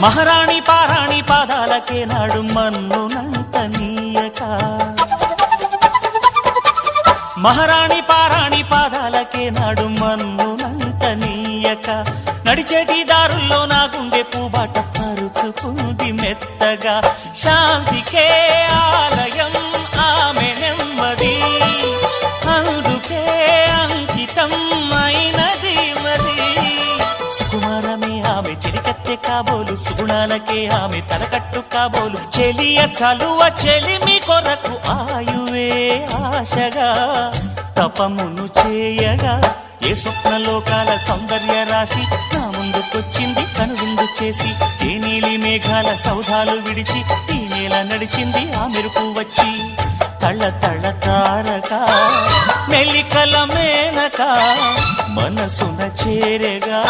మహారాణి పారాణి పాదాలకే నాడు మన్నునంట నీయక మహారాణి పారాణి పాదాలకే నాడు మన్నునంట నీయక నడిచేటి దారుల్లో నా గుండె పూబాట పరుచుకుంది మెత్తగా శాంతికే ఆలయం ఆమె నెమ్మది అందుకే అంకితం అయినది మది సుకుమారమే ఆమె చిరికత్తె కాబోలు సుగుణాలకే ఆమె తలకట్టు కాబోలు చెలియ చలువ చెలిమి కొరకు ఆయువే ఆశగా తపమును చేయగా ఏ స్వప్నలోకాల సౌందర్య రాశి నా ముందుకొచ్చింది కనువిందు చేసి ఏ నీలి మేఘాల సౌధాలు విడిచి ఈ నేల నడిచింది ఆ మెరుపు వచ్చి తళ్ళ తళ్ళ తారక మెల్లికల మేనక మనసున చేరగా